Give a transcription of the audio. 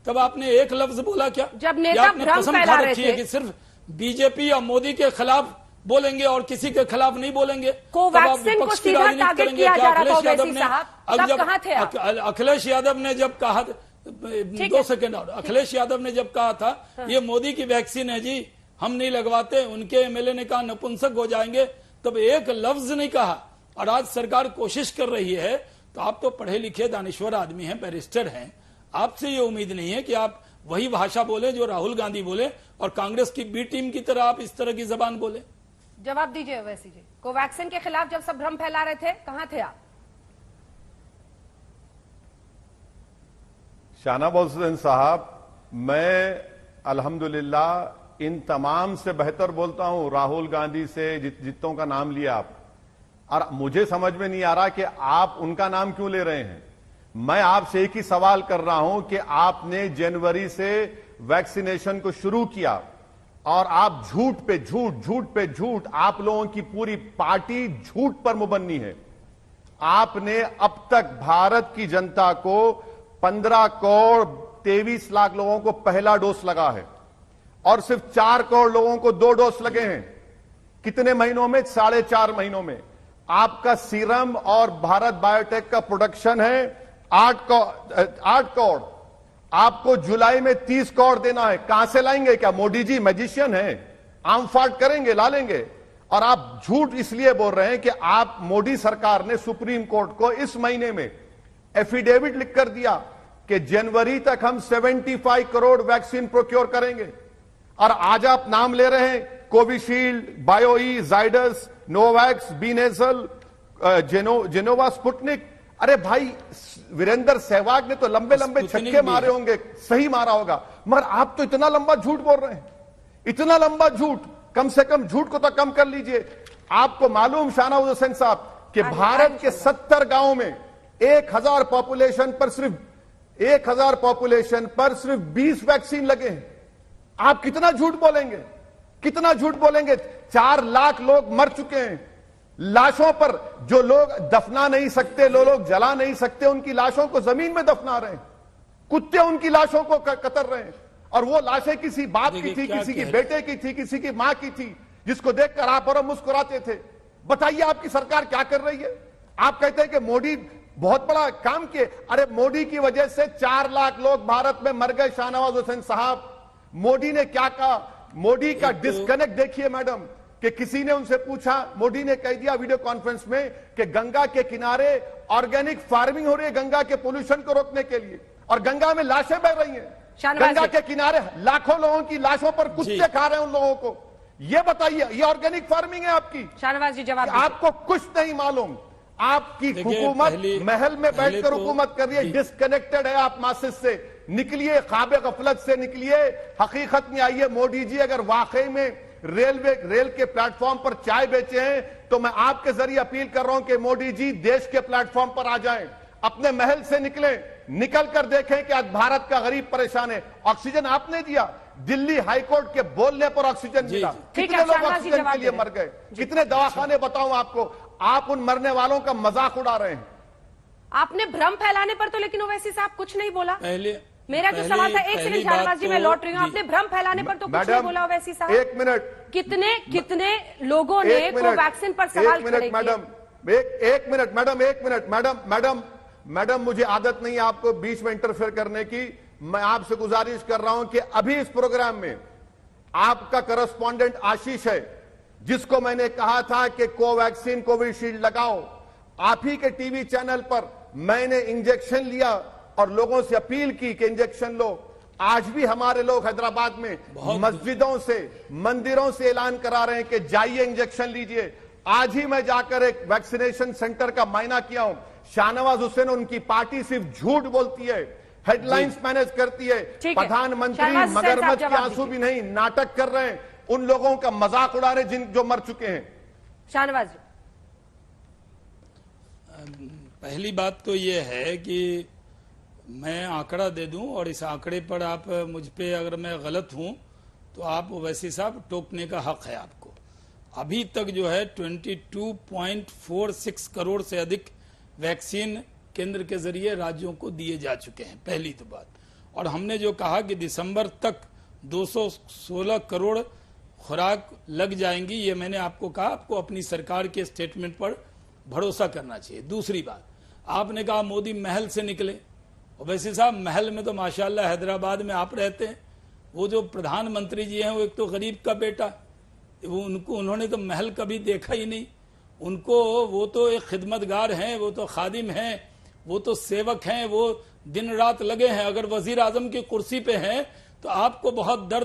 तब आपने एक लफ्ज बोला क्या? जब नेता भ्रम फैला रहे थे कि सिर्फ बीजेपी या मोदी के खिलाफ बोलेंगे और किसी के खिलाफ नहीं बोलेंगे। कोवैक्सिन को सीधा टारगेट किया जा रहा था ओवैसी साहब, तब कहां थे आप? अखिलेश यादव ने जब कहा, 2 सेकंड और, अखिलेश यादव ने जब कहा था ये मोदी की वैक्सीन है जी, हम नहीं लगवाते, उनके एमएलए ने कहा नपुंसक हो जाएंगे, तब एक लफ्ज नहीं कहा। और आज सरकार कोशिश कर रही है, तो आप तो पढ़े लिखे दानिश्वर आदमी हैं, बैरिस्टर हैं, आपसे ये उम्मीद नहीं है कि आप वही भाषा बोले जो राहुल गांधी बोले और कांग्रेस की बी टीम की तरह आप इस तरह की जबान बोले। जवाब दीजिए ओवैसी जी, कोवैक्सिन के खिलाफ जब सब भ्रम फैला रहे थे कहां थे आप? शाहनवाज हुसैन साहब, मैं अल्हम्दुलिल्लाह इन तमाम से बेहतर बोलता हूं राहुल गांधी से, जितनों का नाम लिया आप, और मुझे समझ में नहीं आ रहा कि आप उनका नाम क्यों ले रहे हैं। मैं आपसे एक ही सवाल कर रहा हूं कि आपने जनवरी से वैक्सीनेशन को शुरू किया और आप झूठ पे झूठ, झूठ पे झूठ, आप लोगों की पूरी पार्टी झूठ पर मुबन्नी है। आपने अब तक भारत की जनता को 15 करोड़ 23 लाख लोगों को पहला डोज लगा है और सिर्फ 4 करोड़ लोगों को 2 डोज लगे हैं। कितने महीनों में? 4.5 महीनों में। आपका सीरम और भारत बायोटेक का प्रोडक्शन है 8 करोड़, आपको जुलाई में 30 करोड़ देना है। कहां से लाएंगे? क्या मोदी जी मैजिशियन है? आम फाट करेंगे, ला लेंगे। और आप झूठ इसलिए बोल रहे हैं कि आप, मोदी सरकार ने सुप्रीम कोर्ट को इस महीने में एफिडेविट लिखकर दिया कि जनवरी तक हम 75 करोड़ वैक्सीन प्रोक्योर करेंगे, और आज आप नाम ले रहे हैं कोविशील्ड, बायोई, जाइडस, नोवैक्स, बीनेजल, जेनोवा, स्पुतनिक। अरे भाई, वीरेंद्र सहवाग ने तो लंबे लंबे छक्के मारे होंगे, सही मारा होगा, मगर आप तो इतना लंबा झूठ बोल रहे हैं, इतना लंबा झूठ। कम से कम झूठ को तो कम कर लीजिए। आपको मालूम शाहनवाज हुसैन साहब कि भारत के 70 गांवों में 1000 पॉपुलेशन पर सिर्फ 20 वैक्सीन लगे हैं। आप कितना झूठ बोलेंगे, कितना झूठ बोलेंगे? 4 लाख लोग मर चुके हैं। लाशों पर जो लोग दफना नहीं सकते, लोग जला नहीं सकते, उनकी लाशों को जमीन में दफना रहे हैं। कुत्ते उनकी लाशों को कतर रहे हैं, और वो लाशें किसी बाप की थी, किसी की बेटे की थी, किसी की मां की थी, जिसको देखकर आप और मुस्कुराते थे। बताइए आपकी सरकार क्या कर रही है? आप कहते हैं कि मोदी बहुत बड़ा काम किए। अरे मोदी की वजह से 4 लाख लोग भारत में मर गए। शाहनवाज हुसैन साहब, मोदी ने क्या कहा? मोदी का डिस्कनेक्ट देखिए मैडम, कि किसी ने उनसे पूछा, मोदी ने कह दिया वीडियो कॉन्फ्रेंस में कि गंगा के किनारे ऑर्गेनिक फार्मिंग हो रही है गंगा के पोल्यूशन को रोकने के लिए, और गंगा में लाशें बह रही हैं। गंगा के किनारे लाखों लोगों की लाशों पर कुत्ते खा रहे हैं उन लोगों को। ये बताइए, ये ऑर्गेनिक फार्मिंग है आपकी? शाहनवाज जी जवाब। आपको कुछ नहीं मालूम। आपकी हुकूमत महल में बैठकर हुकूमत कर रही है, डिस्कनेक्टेड है आप मासिस से। निकलिए, ख्वाब गफलत से निकलिए, हकीकत में आइए। मोदी जी अगर वाकई में रेल के प्लेटफॉर्म पर चाय बेचे हैं, तो मैं आपके जरिए अपील कर रहा हूं कि मोदी जी देश के प्लेटफॉर्म पर आ जाएं, अपने महल से निकलें, निकल कर देखें कि आज भारत का गरीब परेशान है। ऑक्सीजन आपने दिया, दिल्ली हाईकोर्ट के बोलने पर ऑक्सीजन मिला। कितने लोग ऑक्सीजन के लिए मर गए, कितने दवाखाने बताऊं आपको। आप उन मरने वालों का मजाक उड़ा रहे हैं। आपने भ्रम फैलाने पर तो लेकिन ओवैसी साहब कुछ नहीं बोला। मेरा जो पहले, सवाल था, एक सेकंड शाहनवाज जी, मैं लौट रही हूँ। आपने भ्रम फैलाने पर तो कुछ नहीं बोला ओवैसी साहब। 1 मिनट। कितने लोगों ने कोवैक्सीन पर सवाल खड़े किए? एक मिनट मैडम, मुझे आदत नहीं है आपको बीच में इंटरफेयर करने की। मैं आपसे गुजारिश कर रहा हूं कि अभी इस प्रोग्राम में आपका करस्पॉन्डेंट आशीष है, जिसको मैंने कहा था कि कोवैक्सीन कोविशील्ड लगाओ। आप ही के टीवी चैनल पर मैंने इंजेक्शन लिया और लोगों से अपील की कि इंजेक्शन लो। आज भी हमारे लोग हैदराबाद में मस्जिदों से, मंदिरों से ऐलान करा रहे हैं कि जाइए इंजेक्शन लीजिए। आज ही मैं जाकर एक वैक्सीनेशन सेंटर का मायना किया हूं। शाहनवाज हुसैन, उनकी पार्टी सिर्फ झूठ बोलती है, हेडलाइंस मैनेज करती है। प्रधानमंत्री मगरमच्छ के आंसू भी नहीं, नाटक कर रहे हैं, उन लोगों का मजाक उड़ा रहे जो मर चुके हैं। शाहनवाज, पहली बात तो यह है कि मैं आंकड़ा दे दूं और इस आंकड़े पर आप मुझ पे अगर मैं गलत हूं तो आप ओवैसी साहब टोकने का हक है आपको। अभी तक जो है 22.46 करोड़ से अधिक वैक्सीन केंद्र के जरिए राज्यों को दिए जा चुके हैं, पहली तो बात। और हमने जो कहा कि दिसंबर तक 216 करोड़ खुराक लग जाएंगी, ये मैंने आपको कहा। आपको अपनी सरकार के स्टेटमेंट पर भरोसा करना चाहिए। दूसरी बात, आपने कहा मोदी महल से निकले, और वैसे साहब महल में तो माशाल्लाह हैदराबाद में आप रहते हैं, वो जो प्रधानमंत्री जी हैं वो एक तो गरीब का बेटा, वो उन्होंने तो महल कभी देखा ही नहीं। वो तो एक खिदमतगार हैं, वो तो खादिम हैं, वो तो सेवक हैं, वो दिन रात लगे हैं। अगर वजीर आजम की कुर्सी पे हैं तो आपको बहुत दर्द